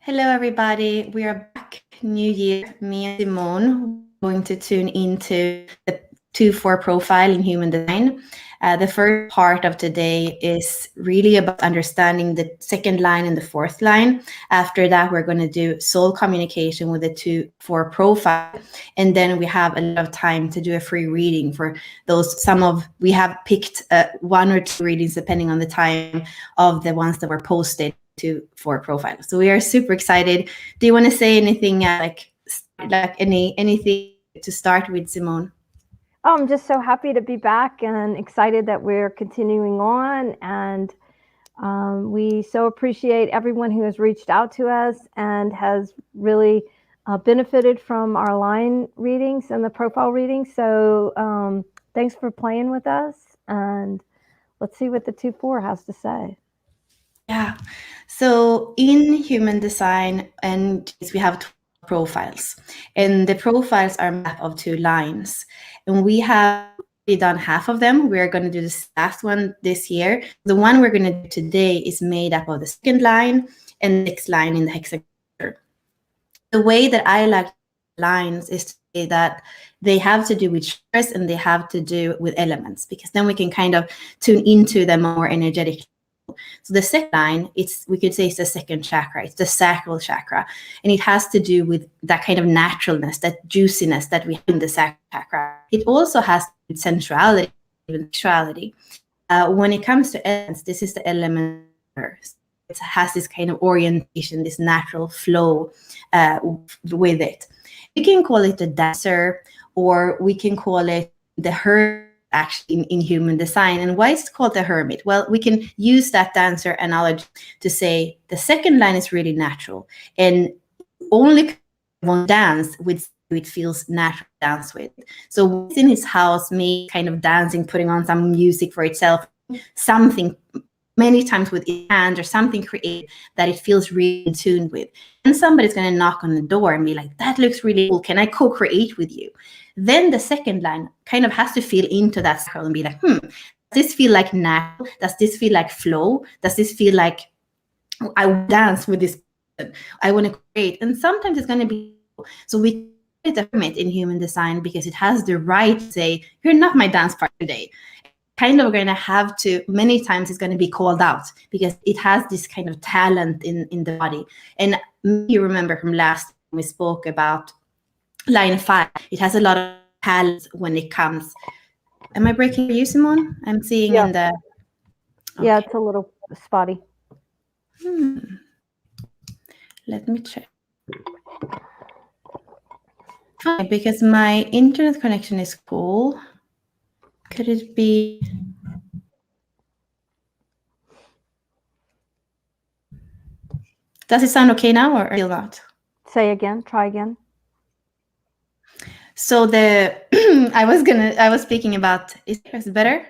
Hello, everybody. We are back. New year. Me and Simone going to tune into the 2-4 profile in human design. The first part of today is really about understanding the second line and the fourth line. After that, we're going to do soul communication with the 2-4 profile. And then we have a lot of time to do a free reading for those. We have picked 1 or 2 readings depending on the time of the ones that were posted for profile. So we are super excited. Do you want to say anything like anything to start with, Simone? Oh, I'm just so happy to be back and excited that we're continuing on. And we so appreciate everyone who has reached out to us and has really benefited from our line readings and the profile readings. So thanks for playing with us. And let's see what the 2-4 has to say. Yeah. So in human design, and we have 12 profiles, and the profiles are a map of 2 lines, and we have done half of them. We're going to do this last one this year. The one we're going to do today is made up of the second line and the 6th line in the hexagon. The way that I like lines is to say that they have to do with chakras and they have to do with elements, because then we can kind of tune into them more energetically. So the second line, we could say it's the second chakra, it's the sacral chakra, and it has to do with that kind of naturalness, that juiciness that we have in the sacral chakra. It also has to do with sensuality, even sexuality. When it comes to elements, this is the element. It has this kind of orientation, this natural flow with it. We can call it the dancer, or we can call it the hermit, actually in human design. And why is it called the hermit? Well, we can use that dancer analogy to say the second line is really natural, and only one dance with it feels natural to dance with. So what's in his house, me kind of dancing, putting on some music for itself, something many times with his hand or something creative that it feels really in tune with. And somebody's going to knock on the door and be like, that looks really cool. Can I co-create with you? Then the second line kind of has to feel into that circle and be like, does this feel like natural? Does this feel like flow? Does this feel like I dance with this person? I want to create. And sometimes it's going to be, so we create a hermit in human design because it has the right to say, you're not my dance partner today. Kind of going to have to, many times it's going to be called out because it has this kind of talent in the body. And you remember from last time we spoke about line 5, it has a lot of talent when it comes. Am I breaking you, Simone? I'm seeing in the... Okay. Yeah, it's a little spotty. Let me check. Okay, because my internet connection is cool. Could it be... Does it sound okay now or still not? Say again, try again. So I was speaking about, is it better?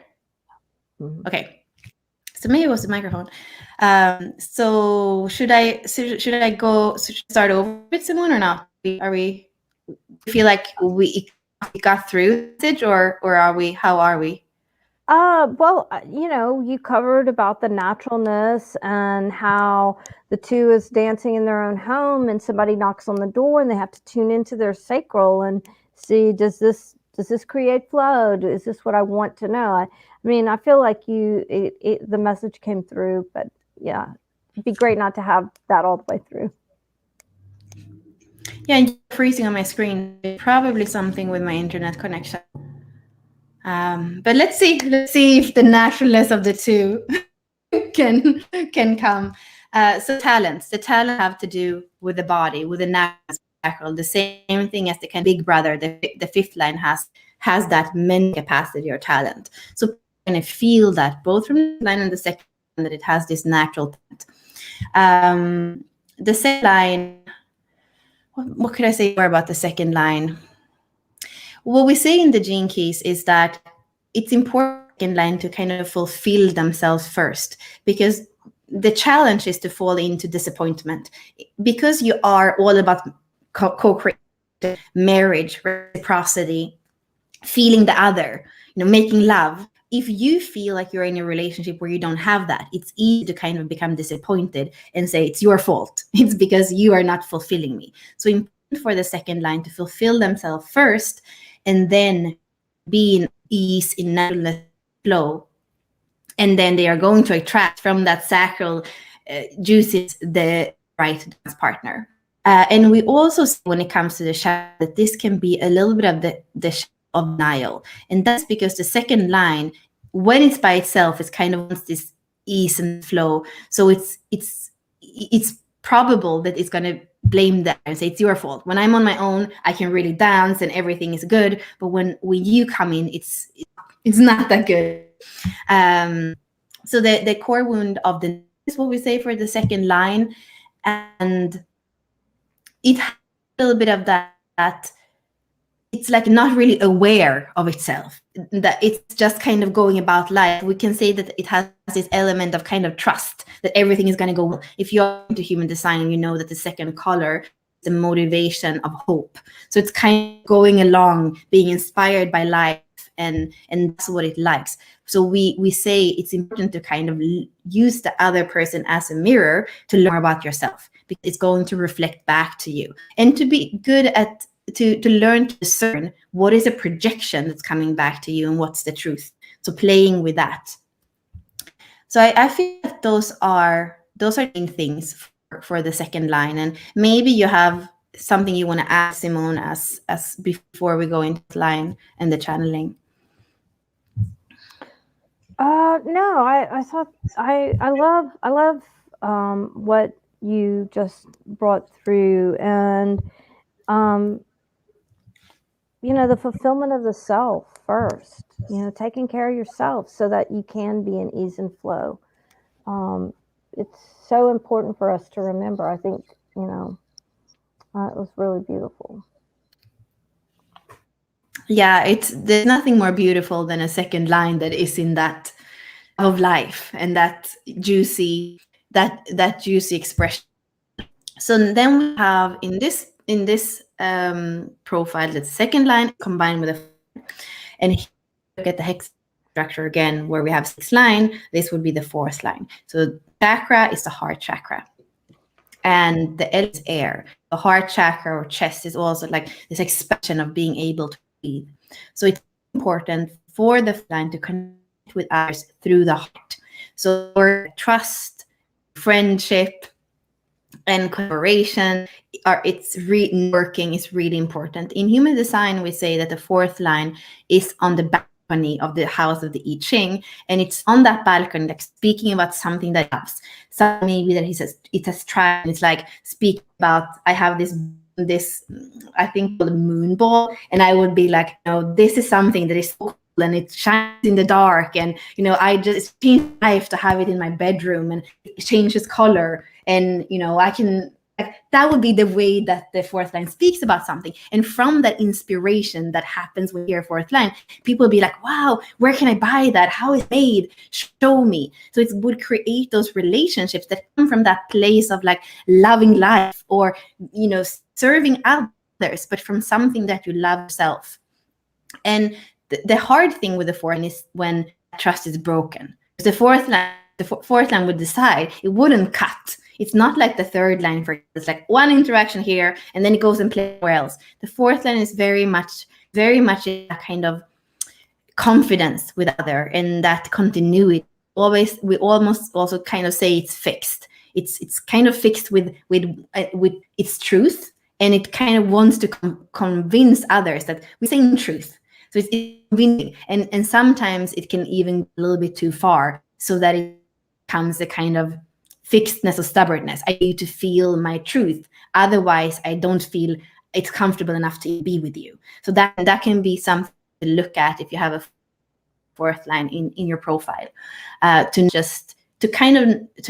Mm-hmm. Okay. So maybe it was the microphone. So should I start over with Simone or not? Are we feel like we got through it, or how are we? Well, you covered about the naturalness and how the 2 is dancing in their own home, and somebody knocks on the door and they have to tune into their sacral and see, does this create flow? Is this what I want to know? I mean, I feel like the message came through, but yeah, it'd be great not to have that all the way through. Yeah, and freezing on my screen, probably something with my internet connection. But let's see if the naturalness of the 2 can come. So the talent have to do with the body, with the natural, the same thing as the kind of big brother. The 5th line has that mental capacity or talent. So you're going to feel that both from the line and the second line, that it has this natural talent. The second line, what could I say more about the second line? What we say in the Gene Keys is that it's important in line to kind of fulfill themselves first, because the challenge is to fall into disappointment, because you are all about co-creation, marriage, reciprocity, feeling the other, making love. if you feel like you're in a relationship where you don't have that, it's easy to kind of become disappointed and say it's your fault. It's because you are not fulfilling me. So important for the second line to fulfill themselves first, and then be in ease, in naturalness, flow, and then they are going to attract from that sacral juices the right dance partner. And we also see when it comes to the shadow that this can be a little bit of the shadow of denial, and that's because the second line, when it's by itself, it's kind of wants this ease and flow. So it's probable that it's going to blame that and say it's your fault. When I'm on my own, I can really dance and everything is good, but when you come in, it's not that good. So the core wound of the is what we say for the second line, and it has a little bit of that it's like not really aware of itself, that it's just kind of going about life. We can say that it has this element of kind of trust that everything is going to go well. If you're into human design, you know that the second color is the motivation of hope. So it's kind of going along, being inspired by life, and that's what it likes. So we say it's important to kind of use the other person as a mirror to learn more about yourself, because it's going to reflect back to you, and to be good at to learn to discern what is a projection that's coming back to you and what's the truth. So playing with that. So I feel that those are main things for the second line. And maybe you have something you want to add, Simone, as before we go into the line and the channeling. No, I thought I love what you just brought through, and the fulfillment of the self first, taking care of yourself so that you can be in ease and flow. It's so important for us to remember. I think, it was really beautiful. Yeah, there's nothing more beautiful than a second line that is in that of life and that juicy expression. So then we have in this profile, the second line combined with a, and here we look at the hex structure again, where we have 6 line. This would be the 4th line. So chakra is the heart chakra, and the L is air. The heart chakra or chest is also like this expansion of being able to breathe. So it's important for the line to connect with others through the heart. So trust, friendship, and collaboration it's working is really important. In human design, we say that the 4th line is on the balcony of the house of the I Ching, and it's on that balcony, like speaking about something that he loves. So maybe that it has tried, and it's like speak about, I have this I think called a moon ball, and I would be like, this is something that is so cool and it shines in the dark, and I just changed life to have it in my bedroom, and it changes color, and I can, that would be the way that the 4th line speaks about something. And from that inspiration that happens when you hear 4th line, people will be like, wow, where can I buy that? How is it made? Show me. So it would create those relationships that come from that place of like loving life, or serving others, but from something that you love yourself. And the hard thing with the 4th line is when trust is broken. The 4th line would decide, it wouldn't cut. It's not like the 3rd line, for it's like one interaction here and then it goes and plays somewhere else. The 4th line is very much a kind of confidence with other, and that continuity. We almost also kind of say it's fixed. It's kind of fixed with its truth, and it kind of wants to convince others that we're saying truth. So it's convincing, and sometimes it can even go a little bit too far, so that it becomes a kind of fixedness or stubbornness. I need to feel my truth, otherwise I don't feel it's comfortable enough to be with you. So that can be something to look at if you have a 4th line in your profile, to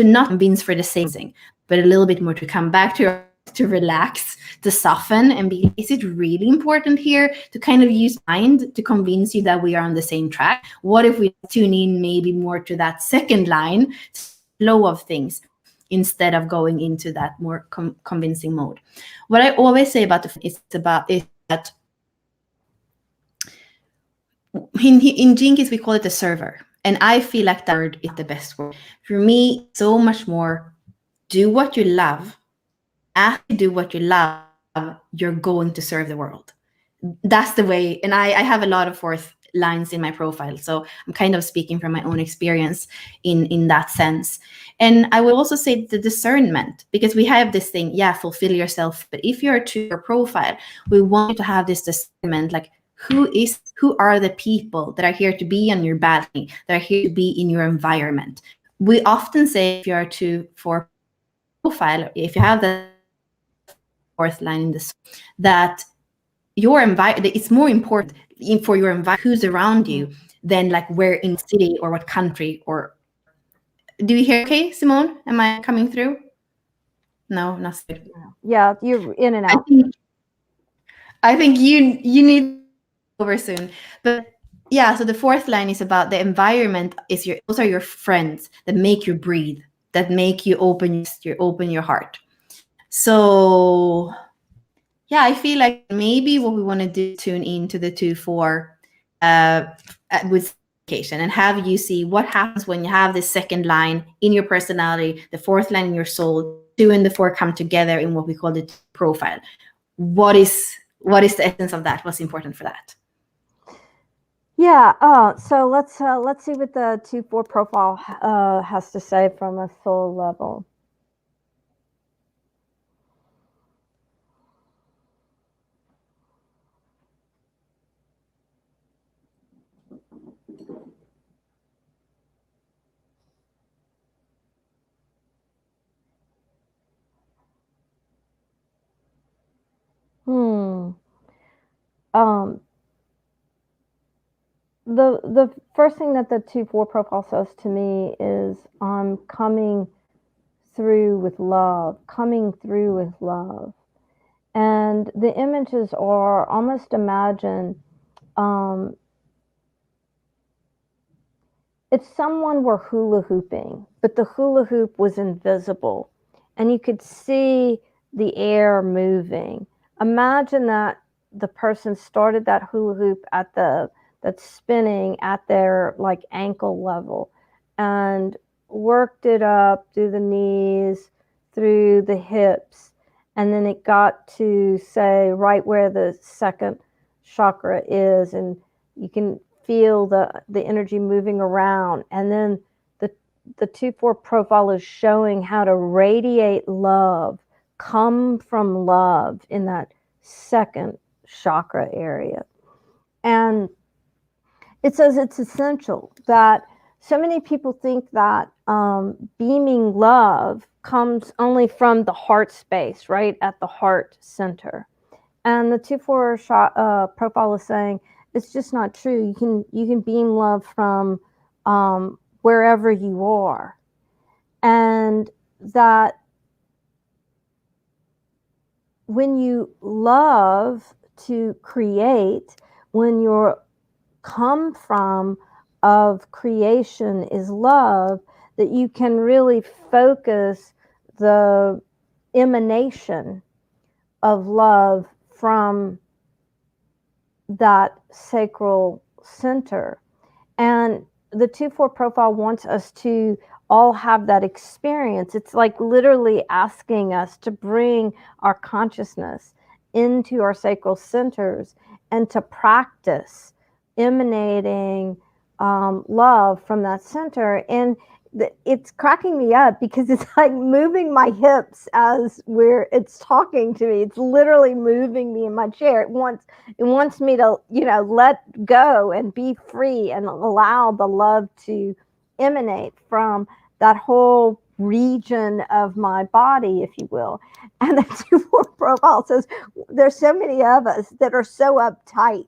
not convince for the same thing, but a little bit more to come back to relax, to soften, and be, is it really important here to kind of use mind to convince you that we are on the same track? What if we tune in maybe more to that 2nd line flow of things, instead of going into that more convincing mode? What I always say about is that in Gene Keys we call it the server, and I feel like that word is the best word for me. So much more. Do what you love, and as you do what you love, you're going to serve the world. That's the way. And I have a lot of fourth lines in my profile, so I'm kind of speaking from my own experience in that sense. And I would also say the discernment, because we have this thing, yeah, fulfill yourself, but if you're to your profile, we want you to have this discernment, like who are the people that are here to be on your balcony, that are here to be in your environment. We often say, if you are to for profile, if you have that fourth line in this, that your environment, it's more important for your environment, who's around you, than like where in city or what country. Or do you hear okay, Simone? Am I coming through? No, not good. Yeah, you're in and I out. think you need to take over soon. But yeah, so the fourth line is about the environment. Is your Those are your friends that make you breathe, that make you open your heart. So yeah, I feel like maybe what we want to do is tune into the 2-4 with communication, and have you see what happens when you have this second line in your personality, the fourth line in your soul, the 2 and the 4 come together in what we call the profile. What is the essence of that? What's important for that? Yeah. So let's see what the 2-4 profile has to say from a soul level. Hmm. Um, the first thing that the 2-4 profile says to me is, I'm coming through with love, coming through with love. And the images are, almost imagine, um, if someone were hula hooping, but the hula hoop was invisible and you could see the air moving. Imagine that the person started that hula hoop at that's spinning at their like ankle level, and worked it up through the knees, through the hips, and then it got to, say, right where the second chakra is, and you can feel the energy moving around. And then the 2-4 profile is showing how to radiate love, come from love in that second chakra area. And it says it's essential that so many people think that beaming love comes only from the heart space, right at the heart center. And the 2-4 profile is saying it's just not true. You can beam love from wherever you are, and that when you love to create, when your come from of creation is love, that you can really focus the emanation of love from that sacral center. And the 2-4 profile wants us to all have that experience. It's like literally asking us to bring our consciousness into our sacral centers and to practice emanating love from that center. And it's cracking me up because it's like moving my hips as it's talking to me. It's literally moving me in my chair. It wants me to, let go and be free and allow the love to emanate from that whole region of my body, if you will. And the 2-4 profile says there's so many of us that are so uptight.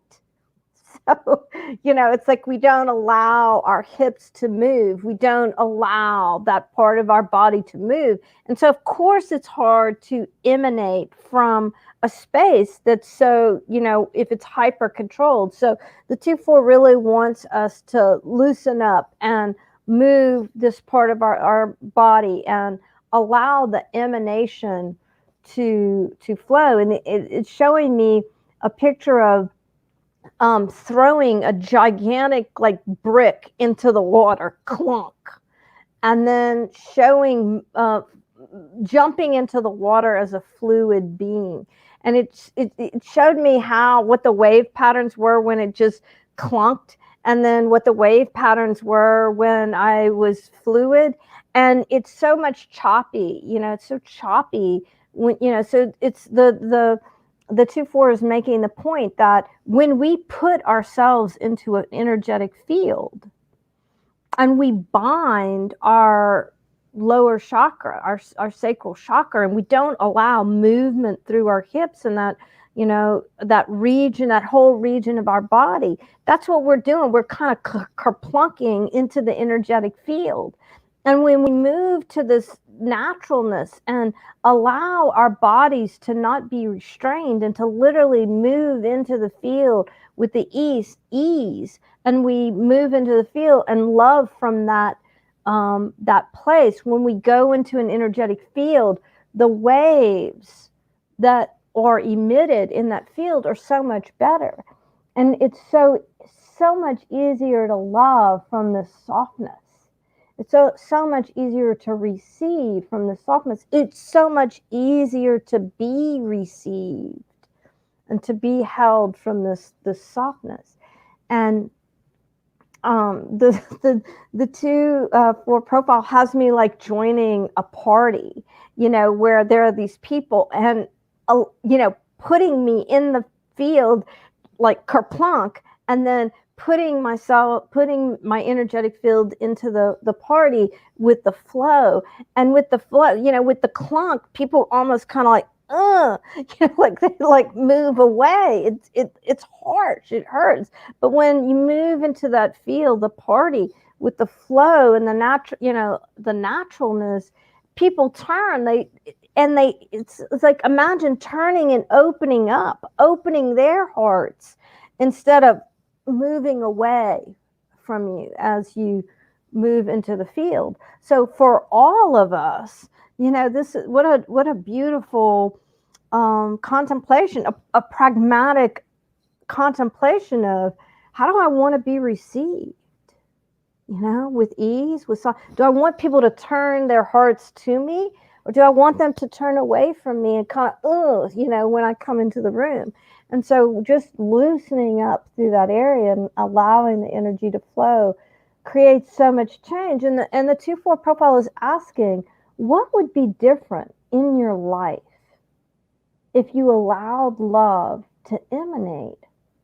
So, it's like we don't allow our hips to move. We don't allow that part of our body to move. And so, of course, it's hard to emanate from a space that's so, if it's hyper controlled. So the 2-4 really wants us to loosen up and move this part of our body and allow the emanation to flow. And it's showing me a picture of throwing a gigantic like brick into the water, clunk, and then showing jumping into the water as a fluid being. And it showed me how what the wave patterns were when it just clunked, and then what the wave patterns were when I was fluid. And it's so much choppy, it's so choppy when, so it's the 2-4 is making the point that when we put ourselves into an energetic field and we bind our lower chakra, our sacral chakra, and we don't allow movement through our hips and that, that region, that whole region of our body, that's what we're doing. We're kind of kerplunking into the energetic field. And when we move to this naturalness and allow our bodies to not be restrained and to literally move into the field with the ease, and we move into the field and love from that place, when we go into an energetic field, the waves that are emitted in that field are so much better. And it's so much easier to love from the softness. It's so much easier to receive from the softness. It's so much easier to be received and to be held from this softness. And the the 2-4 profile has me like joining a party, where there are these people and putting me in the field like kerplunk, and then putting my energetic field into the party with the flow. And with the flow, with the clunk, people almost kind of like like they like move away. It's harsh, it hurts. But when you move into that field, the party, with the flow and the natural, the naturalness, people turn, it's like, imagine turning and opening their hearts instead of moving away from you as you move into the field. So for all of us, this is what a beautiful contemplation, a pragmatic contemplation of, how do I want to be received? With ease, do I want people to turn their hearts to me, or do I want them to turn away from me and kind of, when I come into the room? And so just loosening up through that area and allowing the energy to flow creates so much change. And the 2-4 profile is asking, what would be different in your life if you allowed love to emanate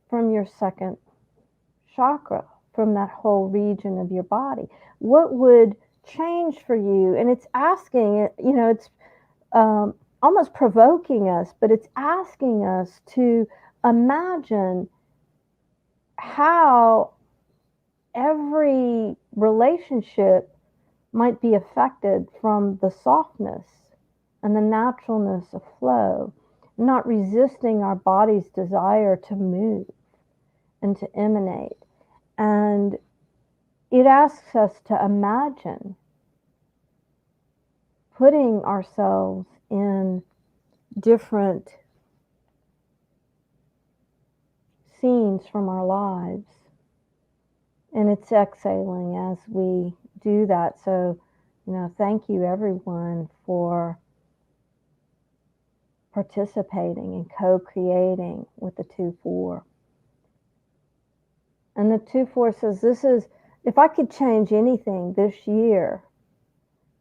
from your second chakra, from that whole region of your body? What would change for you? And it's asking, it's almost provoking us, but it's asking us to imagine how every relationship might be affected from the softness and the naturalness of flow, not resisting our body's desire to move and to emanate. And it asks us to imagine putting ourselves in different scenes from our lives. And it's exhaling as we do that. So, thank you everyone for participating and co-creating with the 2-4. And the 2-4 says, if I could change anything this year,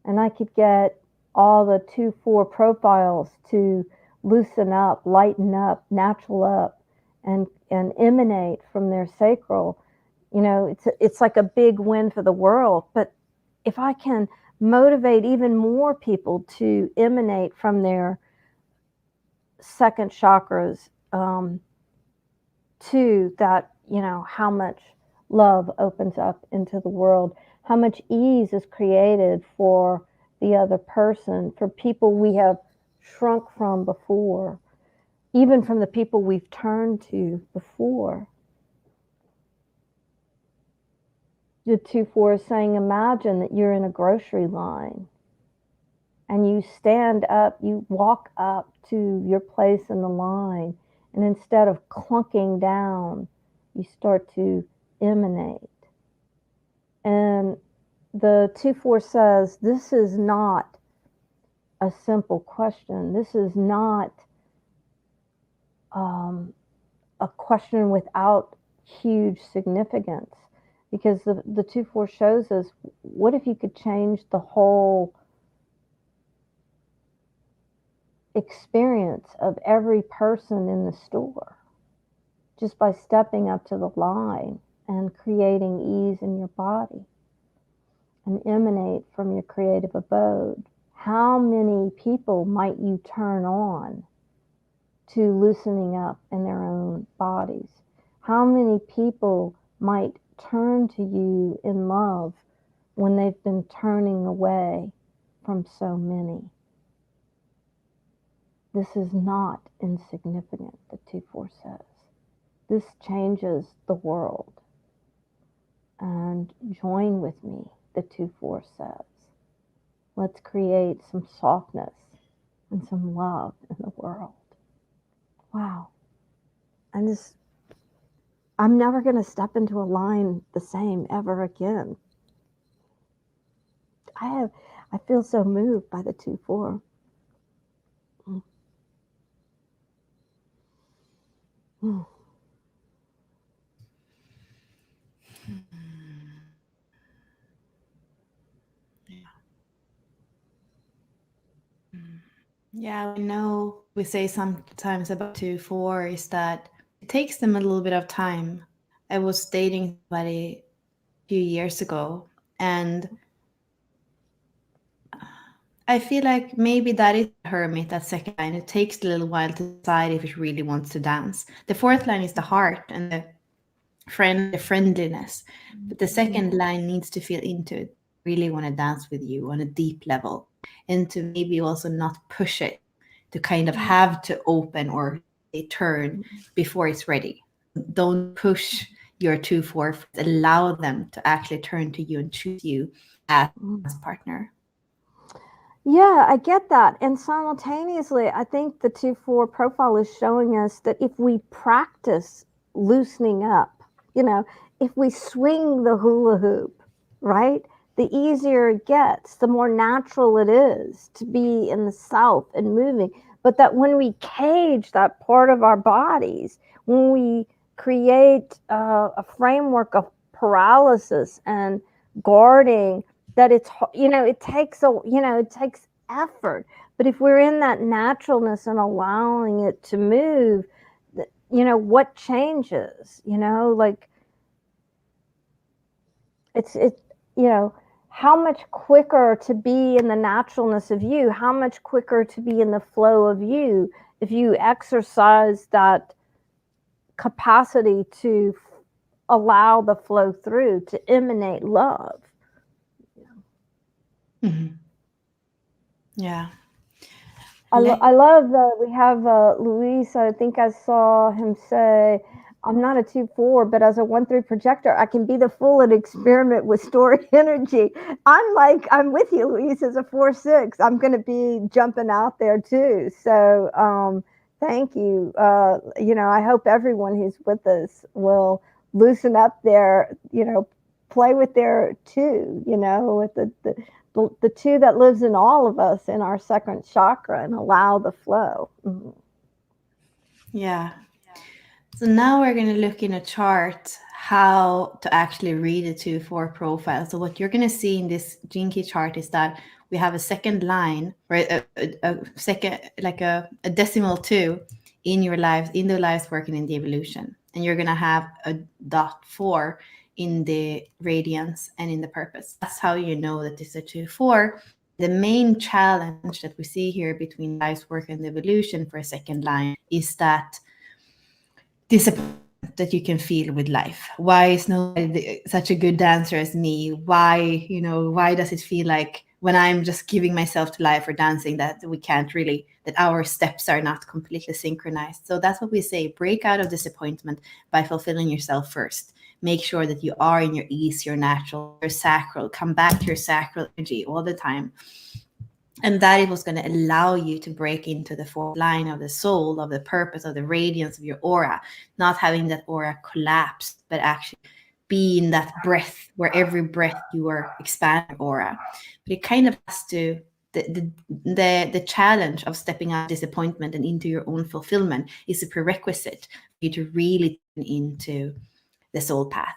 and I could get all the 2-4 profiles to loosen up, lighten up, natural up, and emanate from their sacral, it's like a big win for the world. But if I can motivate even more people to emanate from their second chakras, to that, how much love opens up into the world, how much ease is created for the other person, for people we have shrunk from before, even from the people we've turned to before. The 2-4 is saying, imagine that you're in a grocery line and you stand up, you walk up to your place in the line, and instead of clunking down you start to emanate. And the 2-4 says this is not a simple question. This is not a question without huge significance, because the 2-4 shows us, what if you could change the whole experience of every person in the store just by stepping up to the line and creating ease in your body and emanate from your creative abode? How many people might you turn on to loosening up in their own bodies? How many people might turn to you in love when they've been turning away from so many? This is not insignificant, the 2-4 says. This changes the world. And join with me, the 2-4 says. Let's create some softness and some love in the world. Wow. I'm never going to step into a line the same ever again. I feel so moved by the 2-4. Yeah, we know we say sometimes about 2-4 is that it takes them a little bit of time. I was dating somebody a few years ago, and I feel like maybe that is the hermit, that second line. It takes a little while to decide if it really wants to dance. The fourth line is the heart and the friendliness. But the second line needs to feel into it, really want to dance with you on a deep level, and to maybe also not push it to kind of have to open or turn before it's ready. Don't push your 2-4. Allow them to actually turn to you and choose you as partner. Yeah, I get that. And simultaneously, I think the 2-4 profile is showing us that if we practice loosening up, if we swing the hula hoop, right, the easier it gets, the more natural it is to be in the self and moving. But that when we cage that part of our bodies, when we create a framework of paralysis and guarding, that it takes effort. But if we're in that naturalness and allowing it to move, what changes? Like it's how much quicker to be in the naturalness of you, how much quicker to be in the flow of you if you exercise that capacity to allow the flow through, to emanate love. Mm-hmm. Yeah. I love that we have Luis. I think I saw him say, I'm not a 2-4, but as a 1-3 projector, I can be the full and experiment with stored energy. I'm with you, Luis, as a 4-6. I'm going to be jumping out there too. So thank you. I hope everyone who's with us will loosen up their, play with their 2, with the 2 that lives in all of us in our second chakra, and allow the flow. Mm-hmm. Yeah. So now we're going to look in a chart how to actually read a 2-4 profile. So what you're going to see in this gene key chart is that we have a second line, or a second, like a decimal 2 in your lives, in the lives working in the evolution. And you're going to have a dot 4 in the radiance and in the purpose. That's how you know that this is a 2-4. The main challenge that we see here between lives work and the evolution for a second line is that disappointment that you can feel with life. Why is nobody such a good dancer as me? Why does it feel like when I'm just giving myself to life or dancing that we can't really, that our steps are not completely synchronized? So that's what we say, break out of disappointment by fulfilling yourself first. Make sure that you are in your ease, your natural, your sacral. Come back to your sacral energy all the time. And that is what's going to allow you to break into the fourth line of the soul, of the purpose, of the radiance of your aura, not having that aura collapse, but actually be in that breath where every breath you are expanding aura. But it kind of has to, the challenge of stepping out of disappointment and into your own fulfillment is a prerequisite for you to really tune into the soul path.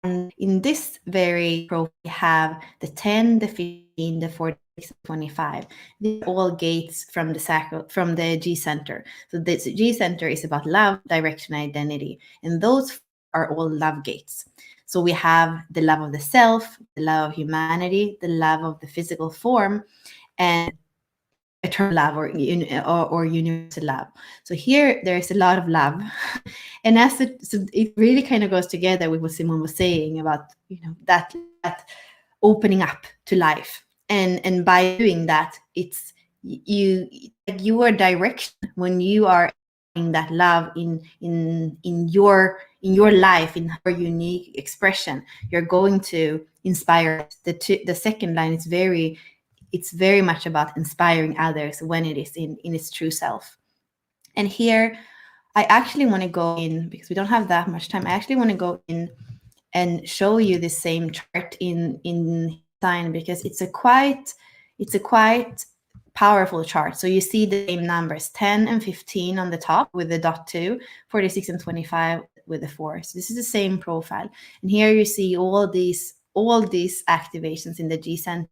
And in this very profile, we have the 10, the 15, the 46, and 25. These are all gates from the sacral, from the G center. So the G center is about love, direction, identity, and those are all love gates. So we have the love of the self, the love of humanity, the love of the physical form, and eternal love, or universal love. So here there is a lot of love, and so it really kind of goes together with what Simone was saying about that opening up to life, and by doing that, it's you, like, your direction when you are in that love in your life, in your unique expression, you're going to inspire. The second line is very much about inspiring others when it is in its true self. And here I actually want to go in, because we don't have that much time. I actually want to go in and show you the same chart in sign, because it's a quite powerful chart. So you see the same numbers, 10 and 15 on the top with the dot 2, 46 and 25 with the 4. So this is the same profile. And here you see all these activations in the G center.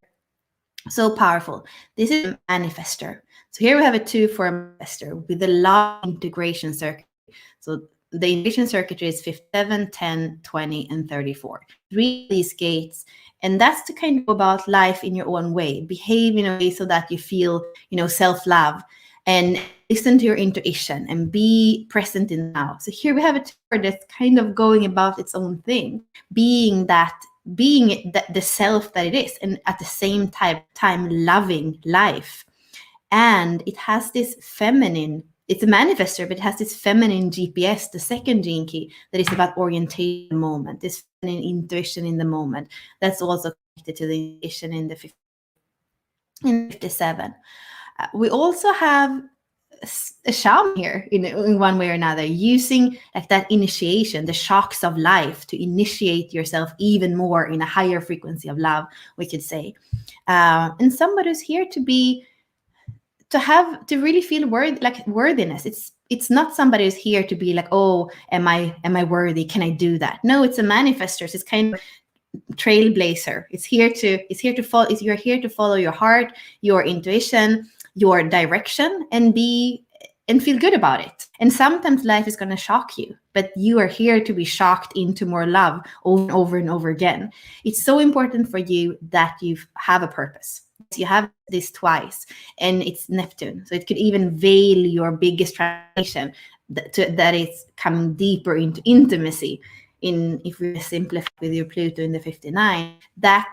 So powerful. This is a manifester. So here we have a 2 for a manifester with a lot of integration circuitry. So the integration circuitry is 57, 10, 20, and 34. Read these gates. And that's to kind of go about life in your own way. Behave in a way so that you feel, self-love, and listen to your intuition and be present in now. So here we have a tour that's kind of going about its own thing, being the self that it is, and at the same time loving life. And it has this feminine, it's a manifester, but it has this feminine GPS, the second gene key, that is about orientation in the moment, this feminine intuition in the moment. That's also connected to the intuition in the 57. We also have a shaman here in one way or another, using like that initiation, the shocks of life, to initiate yourself even more in a higher frequency of love, we could say. And somebody's here to really feel worthiness. It's not somebody who's here to be like, oh, am I worthy? Can I do that? No, it's a manifester. It's kind of trailblazer. You're here to follow your heart, your intuition, your direction, and feel good about it. And sometimes life is going to shock you, but you are here to be shocked into more love over and over and over again. It's so important for you that you have a purpose. You have this twice, and it's Neptune, so it could even veil your biggest transformation, that is coming deeper into intimacy. If we simplify with your Pluto in the 59, that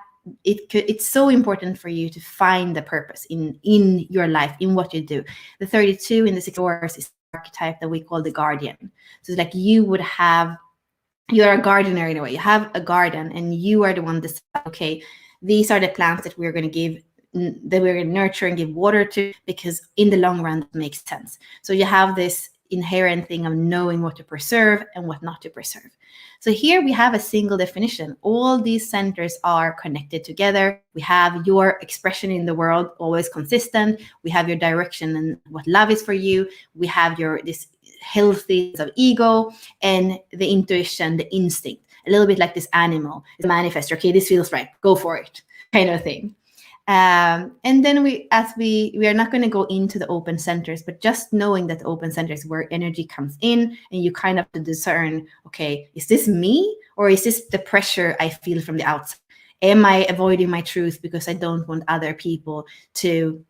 it's so important for you to find the purpose in your life, in what you do. The 32 in the 6 hours is the archetype that we call the guardian. So it's like you're a gardener in a way. You have a garden, and you are the one that says, okay, these are the plants that we're going to nurture and give water to, because in the long run that makes sense. So you have this inherent thing of knowing what to preserve and what not to preserve. So here we have a single definition. All these centers are connected together. We have your expression in the world always consistent. We have your direction and what love is for you. We have this healthy of ego, and the intuition, the instinct, a little bit like this animal, the manifestor. Okay, this feels right, go for it, kind of thing. And then we are not going to go into the open centers, but just knowing that the open centers where energy comes in, and you kind of have to discern, okay, is this me, or is this the pressure I feel from the outside? Am I avoiding my truth because I don't want other people to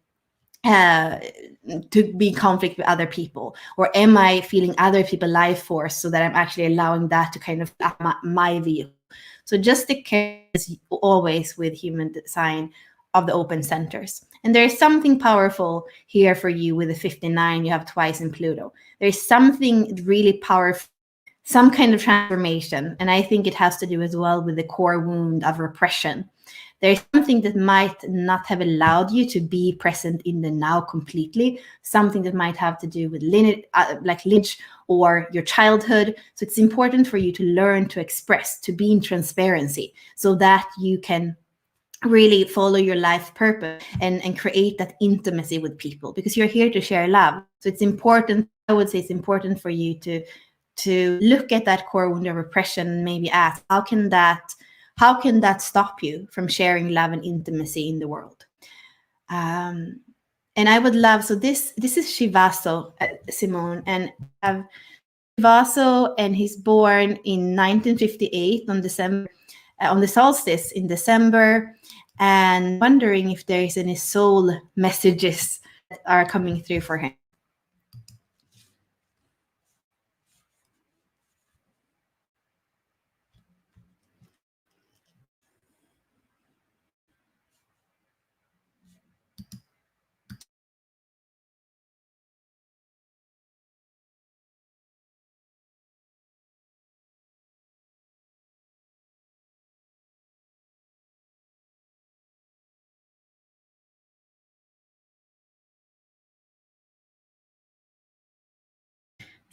be in conflict with other people? Or am I feeling other people life force, so that I'm actually allowing that to kind of my view? So just the care is always with human design of the open centers. And there's something powerful here for you with the 59 you have twice in Pluto. There's something really powerful, some kind of transformation. And I think it has to do as well with the core wound of repression, There's something that might not have allowed you to be present in the now completely, something that might have to do with lineage or your childhood. So it's important for you to learn to express, to be in transparency, so that you can really follow your life purpose and create that intimacy with people, because you're here to share love. So it's important, I would say it's important for you to look at that core wound of repression and maybe ask, how can that stop you from sharing love and intimacy in the world? um, and I would love, so this is Shivaso, Simone, and Shivaso, and he's born in 1958 on December, on the solstice in December, and wondering if there is any soul messages that are coming through for him.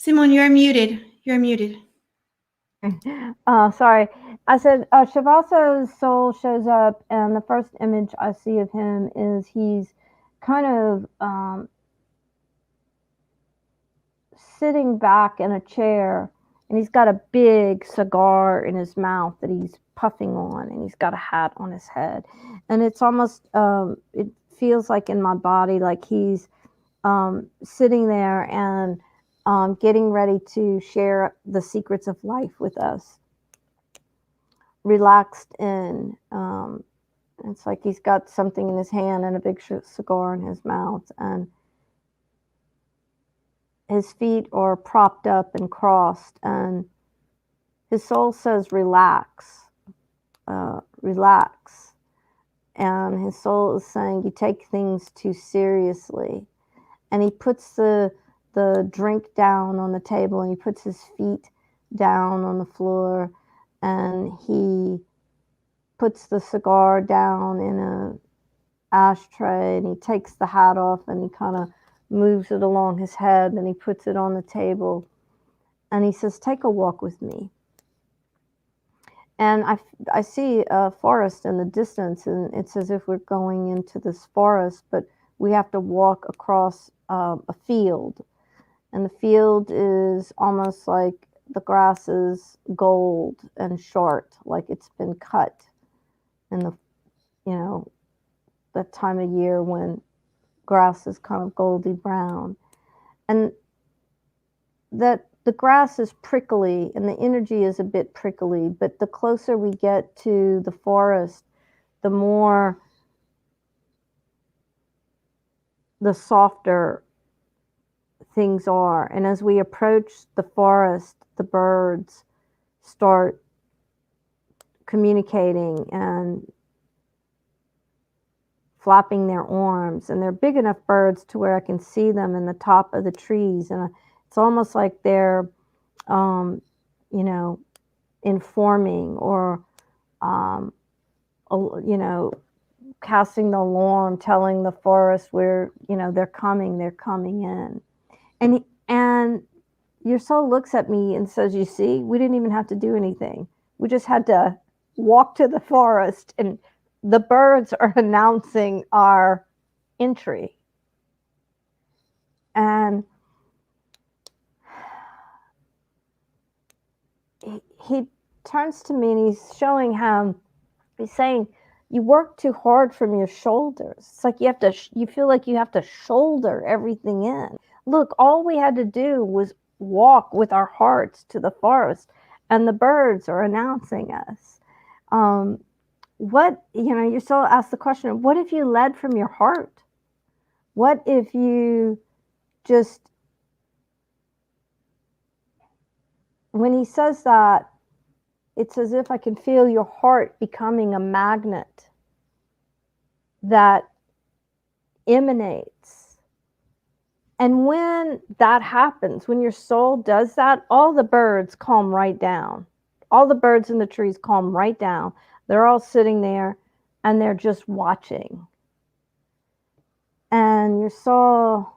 Simone, you're muted. You're muted. Sorry. I said Shavasa's soul shows up, and the first image I see of him is he's kind of sitting back in a chair, and he's got a big cigar in his mouth that he's puffing on, and he's got a hat on his head. And it's almost, it feels like in my body, like he's sitting there and getting ready to share the secrets of life with us. Relaxed in. It's like he's got something in his hand and a big cigar in his mouth, and his feet are propped up and crossed, and his soul says, relax, relax. And his soul is saying, you take things too seriously. And he puts the drink down on the table, and he puts his feet down on the floor, and he puts the cigar down in a ashtray, and he takes the hat off, and he kind of moves it along his head, and he puts it on the table, and he says, take a walk with me. And I see a forest in the distance, and it's as if we're going into this forest, but we have to walk across a field. And the field is almost like the grass is gold and short, like it's been cut in the, that time of year when grass is kind of goldy brown. And that the grass is prickly and the energy is a bit prickly, but the closer we get to the forest, the more, the softer things are. And as we approach the forest, the birds start communicating and flapping their arms, and they're big enough birds to where I can see them in the top of the trees, and it's almost like they're informing or casting the alarm, telling the forest where they're coming in. And your soul looks at me and says, you see, we didn't even have to do anything. We just had to walk to the forest, and the birds are announcing our entry. And he turns to me, and he's showing how, he's saying, you work too hard from your shoulders. It's like you feel like you have to shoulder everything in. Look, all we had to do was walk with our hearts to the forest, and the birds are announcing us. You still ask the question, what if you led from your heart? What if you just, when he says that, it's as if I can feel your heart becoming a magnet that emanates. And when that happens, when your soul does that, all the birds calm right down. All the birds in the trees calm right down. They're all sitting there. and they're just watching. And your soul,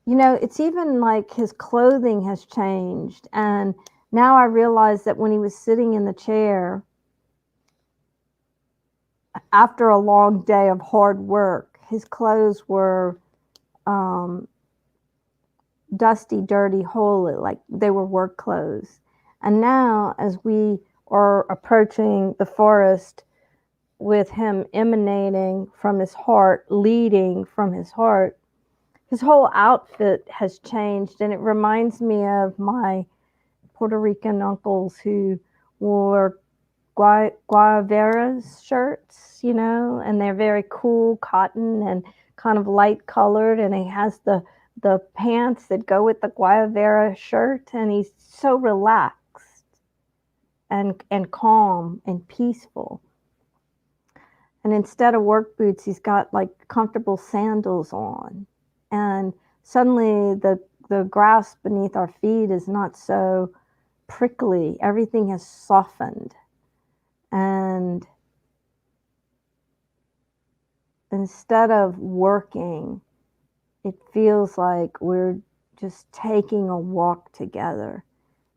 it's even like his clothing has changed. And now I realize that when he was sitting in the chair after a long day of hard work, his clothes were um, dusty, dirty, holey, like they were work clothes. And now, as we are approaching the forest with him emanating from his heart, leading from his heart, his whole outfit has changed. And it reminds me of my Puerto Rican uncles who wore guavaras shirts, and they're very cool cotton and kind of light colored. And he has the pants that go with the guavara shirt, and he's so relaxed and calm and peaceful. And instead of work boots, he's got like comfortable sandals on. And suddenly the grass beneath our feet is not so prickly. Everything has softened. And instead of working, it feels like we're just taking a walk together,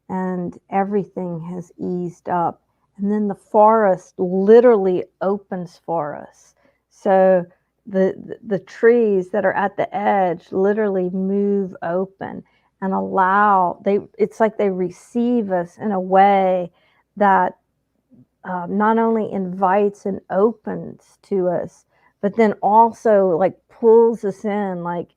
and everything has eased up. And then the forest literally opens for us. So the trees that are at the edge literally move open and it's like they receive us in a way that not only invites and opens to us, but then also like pulls us in. Like,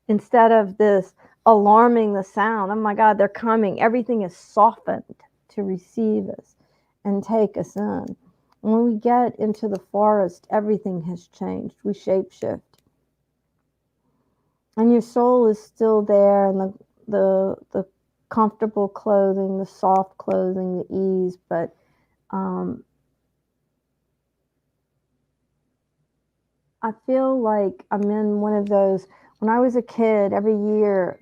instead of this alarming the sound, oh my God, they're coming, everything is softened to receive us and take us in. When we get into the forest, everything has changed. We shapeshift. And your soul is still there, and the comfortable clothing, the soft clothing, the ease, but I feel like I'm in one of those. When I was a kid, every year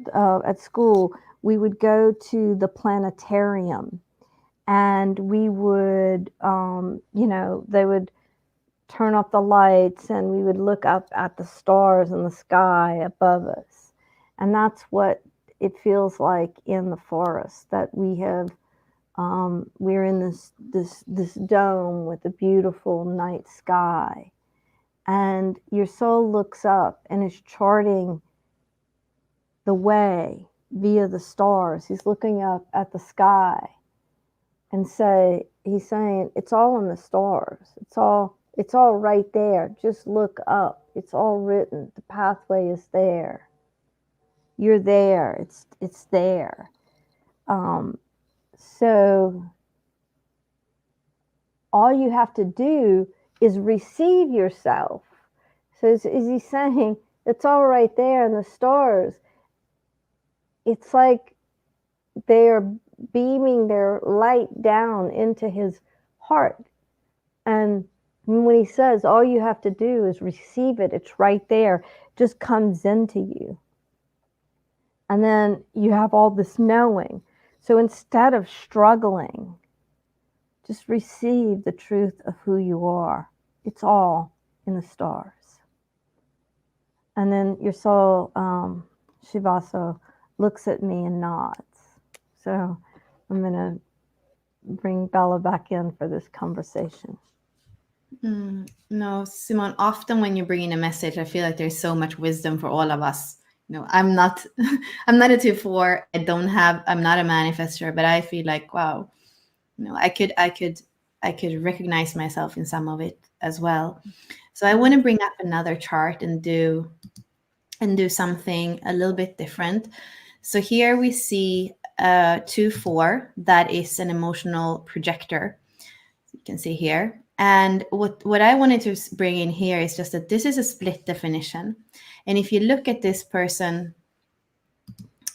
at school, we would go to the planetarium, and we would, they would turn off the lights, and we would look up at the stars in the sky above us. And that's what it feels like in the forest, that we're in this dome with a beautiful night sky. And your soul looks up and is charting the way via the stars. He's looking up at the sky and he's saying, it's all in the stars. It's all right there. Just look up. It's all written. The pathway is there. You're there. It's there. So all you have to do is receive yourself. So is he saying, it's all right there in the stars? It's like they're beaming their light down into his heart. And when he says, all you have to do is receive it, it's right there, it just comes into you. And then you have all this knowing. So instead of struggling, just receive the truth of who you are. It's all in the stars. And then your soul, Shivaso, looks at me and nods. So I'm going to bring Bella back in for this conversation. No, Simone, often when you bring in a message, I feel like there's so much wisdom for all of us. I'm not I'm not a 2-4. I'm not a manifester, but I feel like, wow, I could recognize myself in some of it as well. So I want to bring up another chart and do something a little bit different. So here we see 2-4, that is an emotional projector. You can see here. And what I wanted to bring in here is just that this is a split definition. And if you look at this person,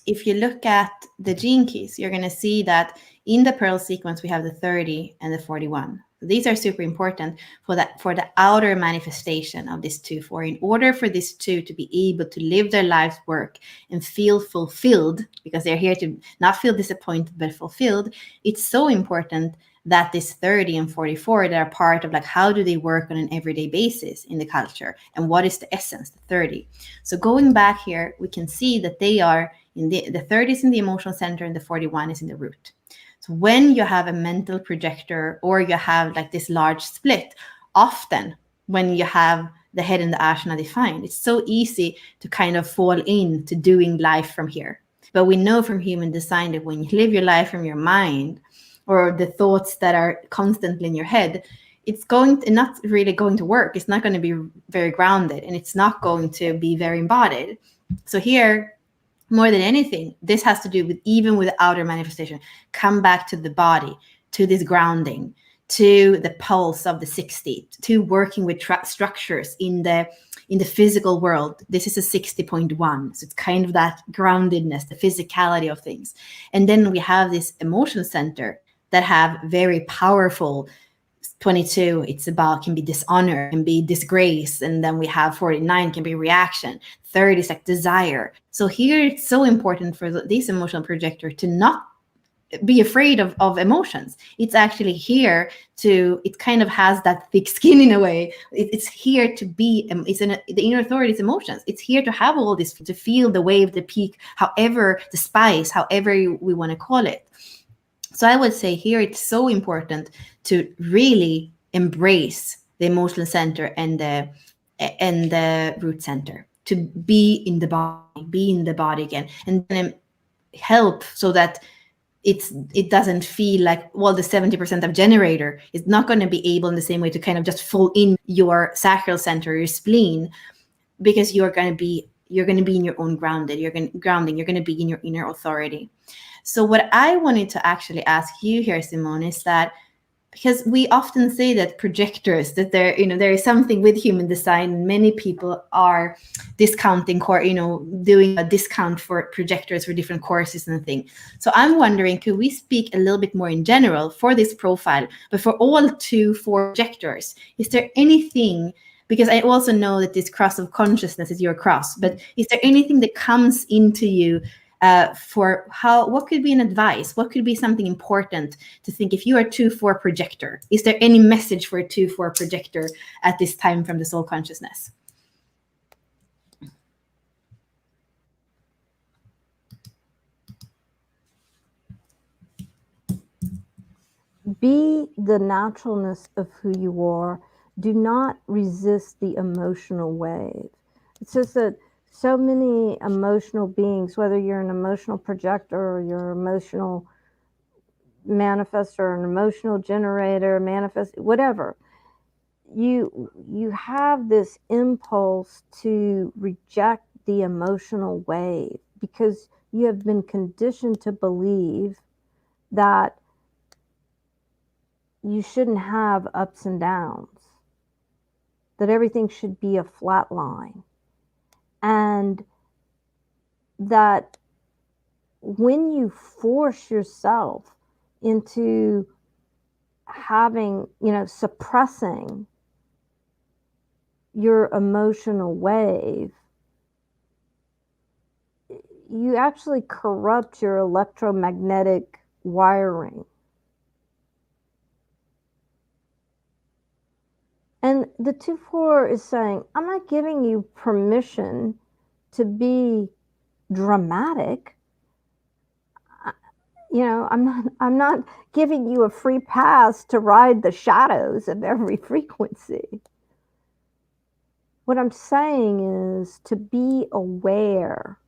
if you look at the gene keys, you're going to see that in the Pearl sequence, we have the 30 and the 41. So these are super important for the outer manifestation of this 2-4. In order for this 2 to be able to live their life's work and feel fulfilled, because they're here to not feel disappointed, but fulfilled, it's so important that this 30 and 44 that are part of like how do they work on an everyday basis in the culture, and what is the essence, the 30. So going back here, we can see that they are in the 30 is in the emotional center and the 41 is in the root. So when you have a mental projector or you have like this large split, often when you have the head and the asana defined, it's so easy to kind of fall into doing life from here. But we know from human design that when you live your life from your mind, or the thoughts that are constantly in your head, it's going to not really going to work. It's not going to be very grounded, and it's not going to be very embodied. So here, more than anything, this has to do with even with outer manifestation. Come back to the body, to this grounding, to the pulse of the 60, to working with structures in the physical world. This is a 60.1, so it's kind of that groundedness, the physicality of things. And then we have this emotional center that have very powerful 22, it's about, can be dishonor, can be disgrace. And then we have 49, can be reaction. 30 is like desire. So here it's so important for this emotional projector to not be afraid of emotions. It's actually here to, it kind of has that thick skin in a way. It's here to be, the inner authority is emotions. It's here to have all this, to feel the wave, the peak, however, the spice, however we want to call it. So I would say here it's so important to really embrace the emotional center and the root center, to be in the body again, and then help so that it doesn't feel like, well, the 70% of generator is not going to be able in the same way to kind of just fall in your sacral center, your spleen, because you're going to be in your own grounding, you're going to be in your inner authority. So what I wanted to actually ask you here, Simone, is that because we often say that projectors, that there is something with human design, and many people are discounting doing a discount for projectors for different courses and things. So I'm wondering, could we speak a little bit more in general for this profile, but for all 2-4 projectors, is there anything, because I also know that this cross of consciousness is your cross, but is there anything that comes into you for what could be an advice? What could be something important to think if you are a 2-4 projector? Is there any message for a 2-4 projector at this time from the soul consciousness? Be the naturalness of who you are. Do not resist the emotional wave. It's just that so many emotional beings, whether you're an emotional projector or you're an emotional manifestor or an emotional generator, manifest, whatever, you have this impulse to reject the emotional wave because you have been conditioned to believe that you shouldn't have ups and downs, that everything should be a flat line, and that when you force yourself into having, suppressing your emotional wave, you actually corrupt your electromagnetic wiring. And the 2-4 is saying, I'm not giving you permission to be dramatic. I'm not giving you a free pass to ride the shadows of every frequency. What I'm saying is to be aware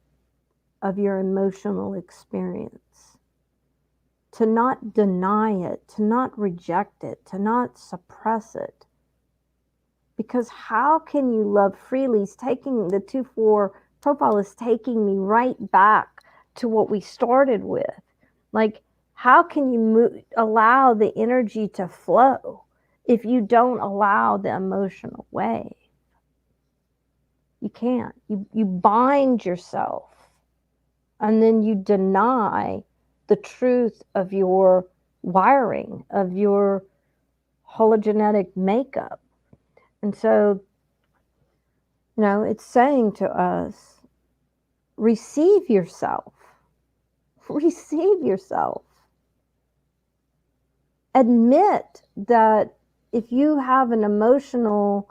of your emotional experience, to not deny it, to not reject it, to not suppress it. Because how can you love freely? It's taking the 2-4 profile is taking me right back to what we started with. Like, how can you allow the energy to flow if you don't allow the emotional wave? You can't. You bind yourself, and then you deny the truth of your wiring, of your hologenetic makeup. And so, it's saying to us, receive yourself. Receive yourself. admit that if you have an emotional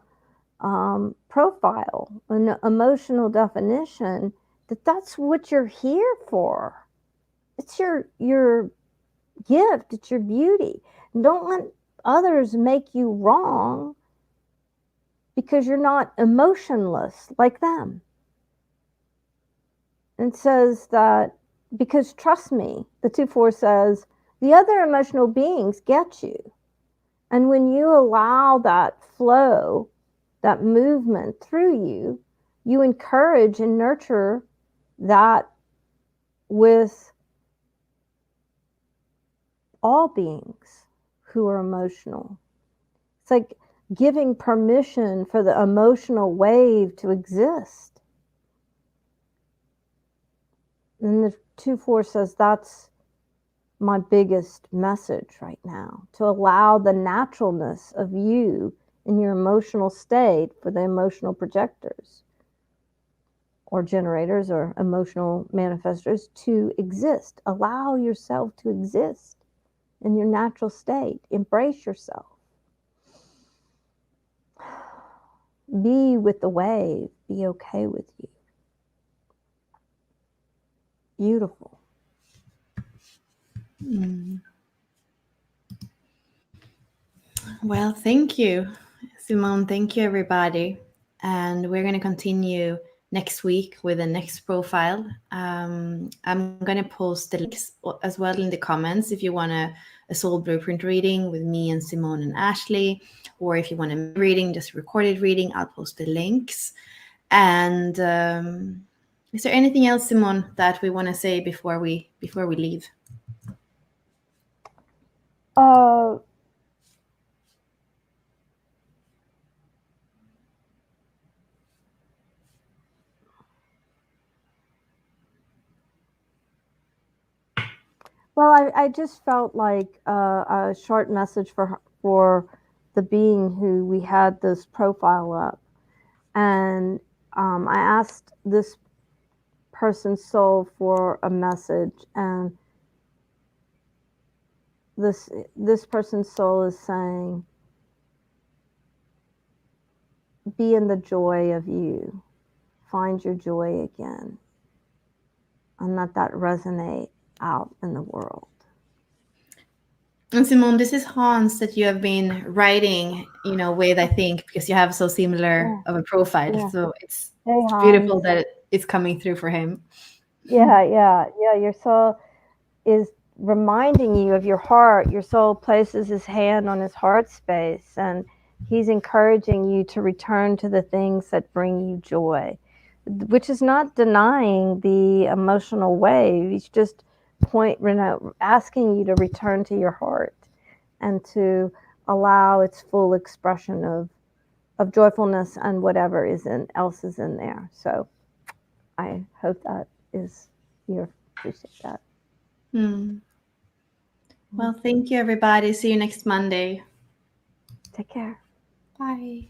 profile, an emotional definition, that's what you're here for. It's your gift. It's your beauty. And don't let others make you wrong because you're not emotionless like them. And says that, because trust me, the 2-4 says, the other emotional beings get you. And when you allow that flow, that movement through you, you encourage and nurture that with all beings who are emotional. It's like giving permission for the emotional wave to exist. And the 2-4 says that's my biggest message right now, to allow the naturalness of you in your emotional state for the emotional projectors or generators or emotional manifestors to exist. Allow yourself to exist in your natural state. Embrace yourself. Be with the wave. Be okay with you. Beautiful. Well, thank you, Simone. Thank you, everybody. And we're going to continue next week with the next profile. I'm going to post the links as well in the comments if you want a soul blueprint reading with me and Simone and Ashley, or if you want a reading, just recorded reading, I'll post the links. And is there anything else, Simone, that we want to say before we leave? Well, I just felt like a short message for the being who we had this profile up, and I asked this person's soul for a message, and this person's soul is saying, "Be in the joy of you, find your joy again, and let that resonate out in the world." And Simone, this is Hans that you have been writing, with, I think, because you have so similar Yeah, of a profile. yeah. So it's Hey, beautiful Hans. that it's coming through for him. Yeah. Your soul is reminding you of your heart. Your soul places his hand on his heart space, and he's encouraging you to return to the things that bring you joy, which is not denying the emotional wave. He's just asking you to return to your heart and to allow its full expression of joyfulness and whatever else is in there. So I hope that is, you appreciate that. Well, thank you, everybody. See you next Monday. Take care. Bye.